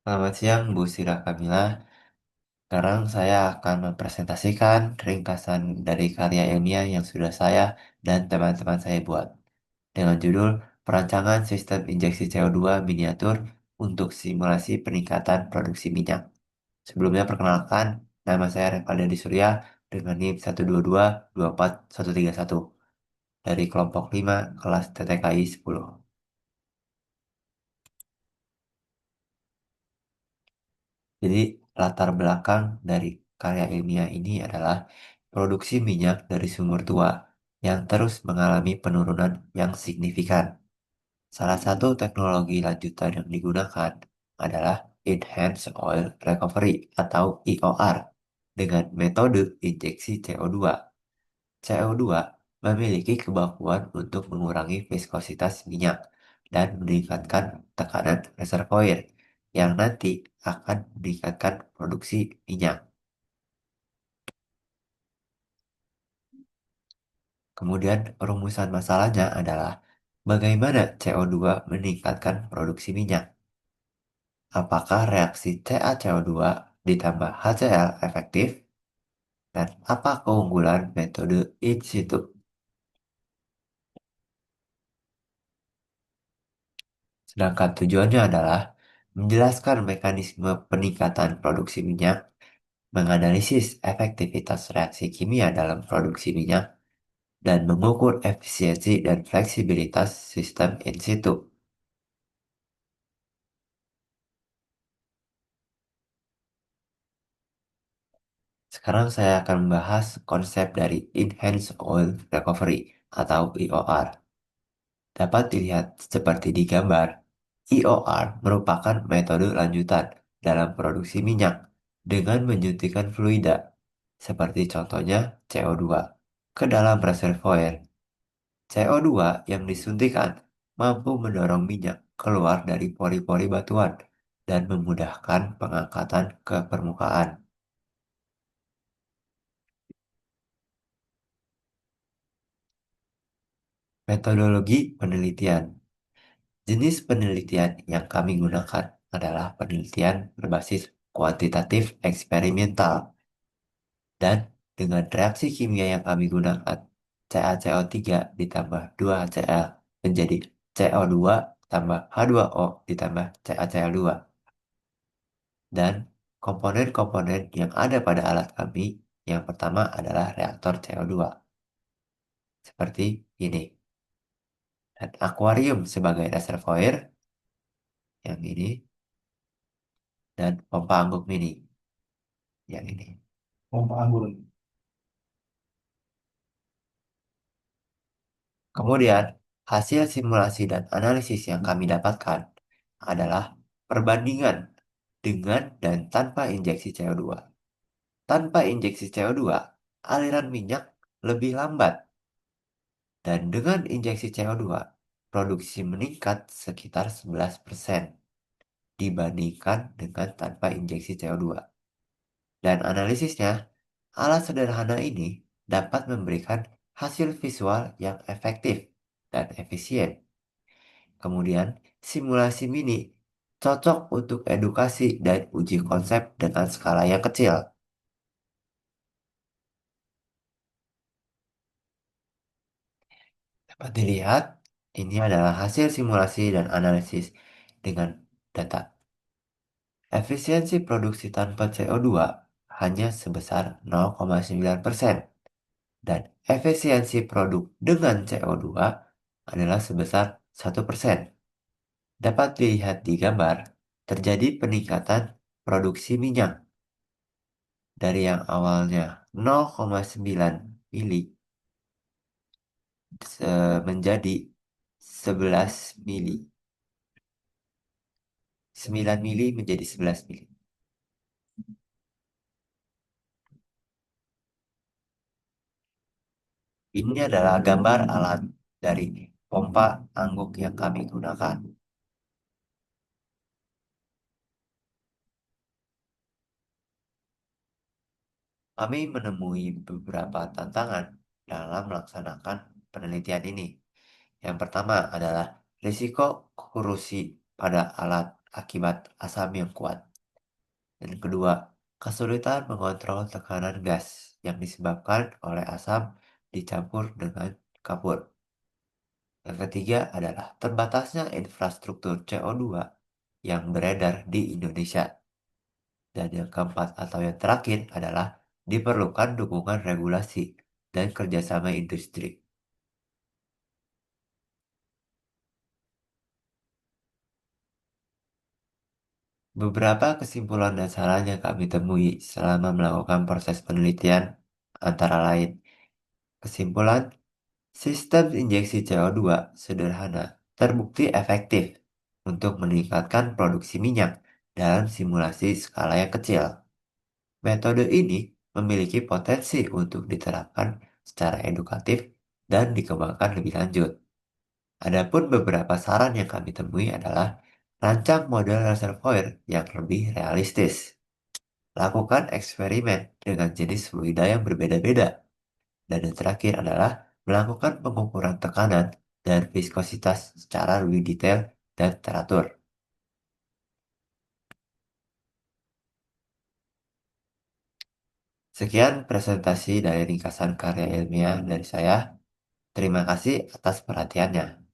Selamat siang, Bu Sira Kamila. Sekarang saya akan mempresentasikan ringkasan dari karya ilmiah yang sudah saya dan teman-teman saya buat. Dengan judul Perancangan Sistem Injeksi CO2 Miniatur untuk Simulasi Peningkatan Produksi Minyak. Sebelumnya perkenalkan, nama saya Revaldi Surya dengan NIM 122 24131 dari kelompok 5 kelas TTKI 10. Jadi latar belakang dari karya ilmiah ini adalah produksi minyak dari sumber tua yang terus mengalami penurunan yang signifikan. Salah satu teknologi lanjutan yang digunakan adalah Enhanced Oil Recovery atau EOR dengan metode injeksi CO2. CO2 memiliki kemampuan untuk mengurangi viskositas minyak dan meningkatkan tekanan reservoir yang nanti akan meningkatkan produksi minyak. Kemudian rumusan masalahnya adalah bagaimana CO2 meningkatkan produksi minyak? Apakah reaksi CaCO2 ditambah HCl efektif? Dan apa keunggulan metode in situ? Sedangkan tujuannya adalah menjelaskan mekanisme peningkatan produksi minyak, menganalisis efektivitas reaksi kimia dalam produksi minyak, dan mengukur efisiensi dan fleksibilitas sistem in situ. Sekarang saya akan membahas konsep dari Enhanced Oil Recovery atau EOR. Dapat dilihat seperti di gambar, EOR merupakan metode lanjutan dalam produksi minyak dengan menyuntikkan fluida, seperti contohnya CO2, ke dalam reservoir. CO2 yang disuntikan mampu mendorong minyak keluar dari pori-pori batuan dan memudahkan pengangkatan ke permukaan. Metodologi penelitian. Jenis penelitian yang kami gunakan adalah penelitian berbasis kuantitatif eksperimental dan dengan reaksi kimia yang kami gunakan, CaCO3 ditambah 2HCl menjadi CO2 tambah H2O ditambah CaCl2. Dan komponen-komponen yang ada pada alat kami yang pertama adalah reaktor CO2 seperti ini. Dan akuarium sebagai reservoir yang ini dan pompa angguk mini yang ini. Pompa anggur. Kemudian, hasil simulasi dan analisis yang kami dapatkan adalah perbandingan dengan dan tanpa injeksi CO2. Tanpa injeksi CO2, aliran minyak lebih lambat dan dengan injeksi CO2, produksi meningkat sekitar 11% dibandingkan dengan tanpa injeksi CO2. Dan analisisnya, alat sederhana ini dapat memberikan hasil visual yang efektif dan efisien. Kemudian, simulasi mini cocok untuk edukasi dan uji konsep dengan skala yang kecil. Dapat dilihat, ini adalah hasil simulasi dan analisis dengan data. Efisiensi produksi tanpa CO2 hanya sebesar 0,9% dan efisiensi produk dengan CO2 adalah sebesar 1%. Dapat dilihat di gambar, terjadi peningkatan produksi minyak dari yang awalnya 0,9 mili menjadi 11 mili. 9 mili menjadi 11 mili. Ini adalah gambar alat dari pompa angguk yang kami gunakan. Kami menemui beberapa tantangan dalam melaksanakan penelitian ini. Yang pertama adalah risiko korosi pada alat akibat asam yang kuat. Dan kedua, kesulitan mengontrol tekanan gas yang disebabkan oleh asam dicampur dengan kapur. Yang ketiga adalah terbatasnya infrastruktur CO2 yang beredar di Indonesia. Dan yang keempat atau yang terakhir adalah diperlukan dukungan regulasi dan kerjasama industri. Beberapa kesimpulan dan saran yang kami temui selama melakukan proses penelitian antara lain. Kesimpulan, sistem injeksi CO2 sederhana terbukti efektif untuk meningkatkan produksi minyak dalam simulasi skala yang kecil. Metode ini memiliki potensi untuk diterapkan secara edukatif dan dikembangkan lebih lanjut. Adapun beberapa saran yang kami temui adalah rancang model reservoir yang lebih realistis. Lakukan eksperimen dengan jenis fluida yang berbeda-beda. Dan yang terakhir adalah melakukan pengukuran tekanan dan viskositas secara lebih detail dan teratur. Sekian presentasi dari ringkasan karya ilmiah dari saya. Terima kasih atas perhatiannya.